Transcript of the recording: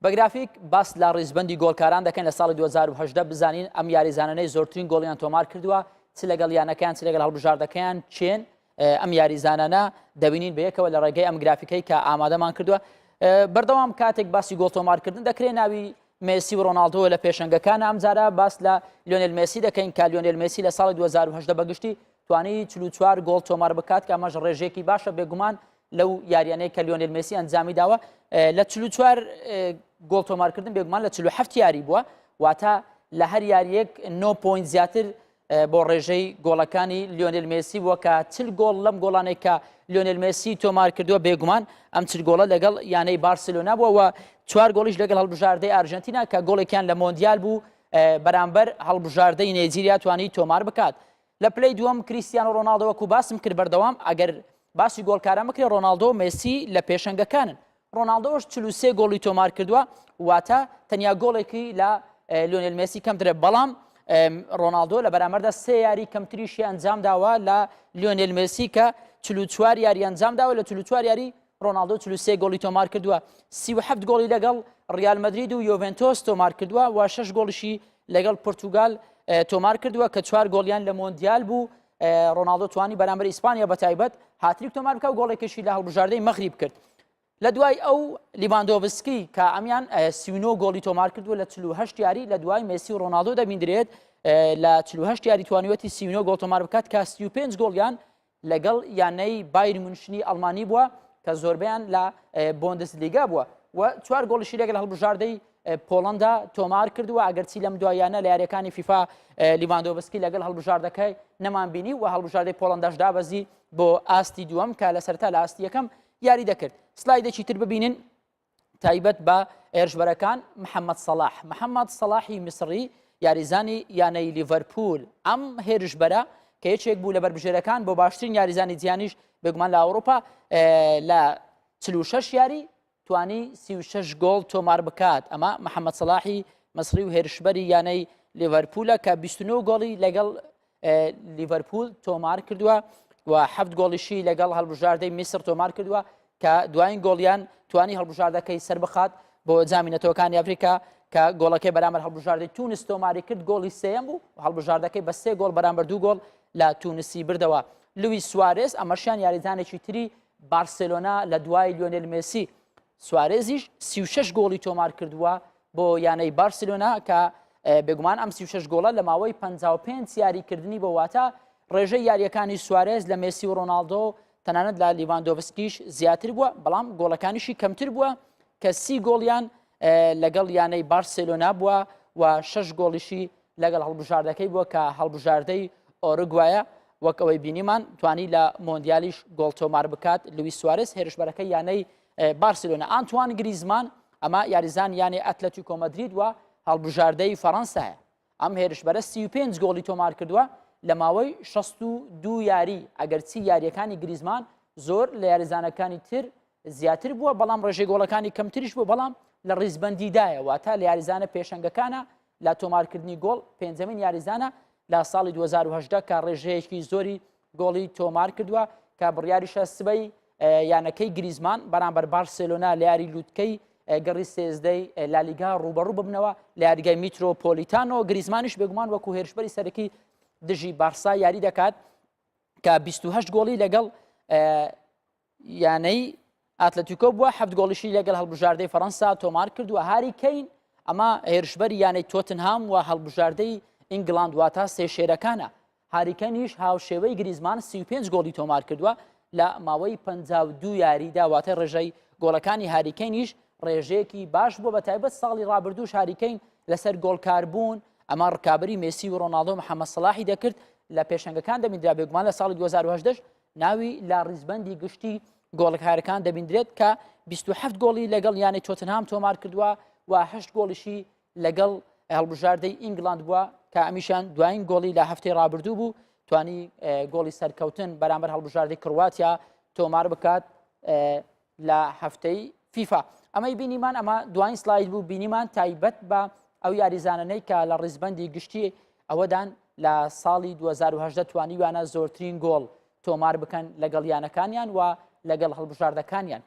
بە گرافیک باس لە ڕیزبەندی گۆڵکاران دەکەن لە ساڵی 2018 بزانین ئەم یاریزانانەی زۆرترین گۆڵیان تۆمار کردووە چ لەگەڵ یانەکان چ لەگەڵ هەڵبژاردەکەیان چێن ئەم یاریزانانە دەبینین بەیەکەوە لە ڕێگەی ئەم گرافیکەی کە ئامادەمان کردووە بەردەوام کاتێک باسی گۆڵ تۆمارکردن دەکرێت ناوی مێسی و ڕۆناڵدۆ لە پێشەنگەکان ئەمجارە باس لە لیۆنێل مێسی دەکەین کە لیۆنێل مێسی لە ساڵی 2018 بەگشتی توانی 44 گۆڵ تۆمار بکات کە ئەمەش ڕێژێکی باشە بێگومان لەو یاریانەی کە لیۆنێل مێسی ئەنجامی داوە لە 44 گۆڵ تۆمارکردن بێگومان لە 47 یاری بووە واتە لە هەر یاریەک 9 پوینت زیاتر بۆ ڕێژەی گۆڵەکانی لیۆنێل مێسی بووە کە 40 گۆڵ لەم گۆڵانەی کە لیۆنێل مێسی تۆمار کردووە بێگومان ئەم 40 گۆڵە لەگەڵ یانەی بارسلۆنا بووە و 4 گۆڵیش لەگەڵ هەڵبژاردەی ئارژەنتینا کە گۆڵێکیان لە مۆندیال بوو بەرامبەر هەڵبژاردەی نێجیریا توانی تۆمار بکات لە پلەی دووەم کریستیانۆ ڕۆناڵدۆ وەکو باسم کرد بەردەوام ئەگەر باسی گۆڵکاران بکرێت ڕۆناڵدۆ و مێسی لە پێشەنگەکانن ڕۆناڵدۆش 43 گۆڵی تۆمار کردووە واتە تەنیا گۆڵێکی لە لیۆنێل مێسی کەمترە بەڵام ڕۆناڵدۆ لە بەرامبەردا 3 یاری کەمتریشی ئەنجام داوە لە لیۆنێل مێسی کە 44 یاری ئەنجام داوە لە 44 یاری ڕۆناڵدۆ 43 گۆڵی تۆمار کردووە 37 گۆڵی لەگەڵ ڕیال مەدرید و یۆڤنتۆس تۆمار کردووە و 6 گۆڵیشی لەگەڵ پورتوگال تۆمار کردووە کە 4 گۆڵیان لە مۆندیال بوو ڕۆناڵدۆ توانی بەرامبەر ئیسپانیا بەتایبەت هاتریک تۆمار بکە و گۆڵێکیشی لە هەڵبژاردەی مەغریب کرد لە دوای ئەو لیڤاندۆڤسکی کە ئەمیان 39 گۆڵی تۆمار کردووە لە 48 یاری لە دوای مێسی و ڕۆناڵدۆ دەبیندرێت لە 48 یاری توانیوەتی 39 گۆڵ تۆمار بکات کە 35 گۆڵیان لەگەڵ یانەی بایر مونشنی ئەڵمانی بووە کە زۆربیان لە بۆندسلیگا بووە و 4 گۆڵیشی لەگەڵ هەڵبژاردەی پۆڵەندا تۆمار کردووە ئەگەرچی لەم دوایانە لە یاریەکانی فیفا لیڤاندۆڤسکی لەگەڵ هەڵبژاردەکەی نەمانبینی و هەڵبژاردەی پۆڵەنداش دابەزی بۆ ئاستی دووەم کە لە سەرتا لە ئاستی یەکەم یاری دەکرد سلایدێکی تر ببینن تایبەت بە هێرشبەرەکان محەممەد سەلاحی میسری یاریزانی یانەی لیڤەرپول ئەم هێرشبەرە کە یەکێک بوو لە بەربژێرەکان بۆ باشترین یاریزانی جیانیش بێگومان لە ئەوروپا لە 46 یاری توانی 36 گۆڵ تۆمار بکات ئەمە محەممەد سەلاحی مەسری و هێرشبەری یانەی لیڤەرپولە کە 29 گۆڵی لەگەڵ لیڤەرپول تۆمار کردووە و 7 گۆڵیشی لەگەڵ هەڵبژاردەی میسر تۆمار کردووە کە دوایین گۆڵیان توانی هەڵبژاردەکەی سەر بخات بۆ جامینەتەوەکانی ئەفریقا کە گۆڵەکەی بەرامبەر هەڵبژاردەی تونس تۆماری کرد گۆڵی سێیەم بوو هەڵبژاردەکەی بە 3 گۆڵ بەرامبەر 2 گۆڵ لە تونسی بردەوە لویس سوارێز ئەمەشیان یاریزانێکی تری بارسلۆنا لە دوای لیۆنێل مێسی سوارێزیش 36 گۆڵی تۆمار کردووە بۆ یانەی بارسلۆنا کە بێگومان ئەم 36 گۆڵە لە ماوەی 55 یاریکردنی بۆ واتە ڕێژەی یاریەکانی سوارێز لە مێسی و ڕۆناڵدۆ تەنانەت لە لیڤاندۆڤسکیش زیاتر بووە بەڵام گۆڵەکانیشی کەمتر بووە کە 30 گۆڵیان لەگەڵ یانەی بارسلۆنا بووە و 6 گۆڵیشی لەگەڵ هەڵبژاردەکەی بووە کە هەڵبژاردەی ئۆروگوایە وەک ئەوەی بینیمان توانی لە مۆندیالیش گۆڵ تۆمار بکات لویس سوارێز هێرشبەرەکەی یانەی بارسلۆنا ئانتوان گریزمان ئەمە یاریزان یانی ئەتلەتیکۆ مەدرید و هەڵبژاردەی فەڕەنسایە ئەم هێرشبەرە 35 گۆڵی تۆمار کردووە لە ماوەی 62 یاری ئەگەرچی یاریەکانی گریزمان زۆر لە یاریزانەکانی تر زیاتر بووە بەڵام ڕێژەی گۆڵەکانی کەمتریش بوو بەڵام لە ڕیزبەندیدایە واتە لە یاریزانە پێشەنگەکانە لە تۆمارکردنی گۆڵ پێنجەمین یاریزانە لە ساڵی 2018 کە ڕێژەیەکی زۆری گۆڵی تۆمار کردووە کە بڕیاریشە سبەی یانەکەی گریزمان بەرامبەر بارسلۆنا لە یاری لووتکەی گەڕی سێزدەی لالیگا ڕوبەڕوو ببنەوە لە یاریگای میترۆپۆلیتانۆ گریزمانیش بێگومان وەکو هێرشبەری سەرەکی دژی بارسا یاری دەکات کە 28 گۆڵی لەگەڵ یانەی ئاتلەتیکۆ بووە 7 گۆڵیشی لەگەڵ هەڵبژاردەی فەڕەنسا تۆمار کردووە هاری کەین ئەمە هێرشبەری یانەی تۆتنهام و هەڵبژاردەی ئینگڵاند واتە سێشێرەکانە هاریکەنیش هاوشێوەی گریزمان 35 گۆڵی تۆمار کردووە لە ماوەی 52 یاریدا واتە ڕێژەی گۆڵەکانی هاریکەنیش ڕێژەیەکی باش بووە بە تایبەت ساڵی ڕابردووش هاریکەین لەسەر گۆڵکاربوون ئەمە ڕکابی مێسی و ڕۆناڵدۆ محەممەد سەلاحی دەکرد لە پێشەنگەکان دەبیندرا بێگومان لە ساڵی 2018 ناوی لە ڕیزبەندی گشتی گۆڵکارەکان دەبیندرێت کە 27 گۆڵی لەگەڵ یانی تۆتنهام تۆمار کردووە و 8 گۆڵیشی لەگەڵ هەڵبژاردەی ئینگڵاند بووە کە ئەمیشان دوایین گۆڵی لە هەفتەی ڕابردوو بوو توانی گۆڵی سەرکەوتن بەرامبەر هەڵبژاردەی کرواتیا تۆمار بکات لە هەفتەی فیفا ئەمەی بینیمان ئەمە دوایین سلاید بوو بینیمان تایبەت بە ئەو یاریزانانەی کە لە ڕیزبەندی گشتی ئەوەدان لە ساڵی 2018 توانی وانە زۆرترین گۆڵ تۆمار بکەن لەگەڵ یانەکانیان و لەگەڵ هەڵبژاردەکانیان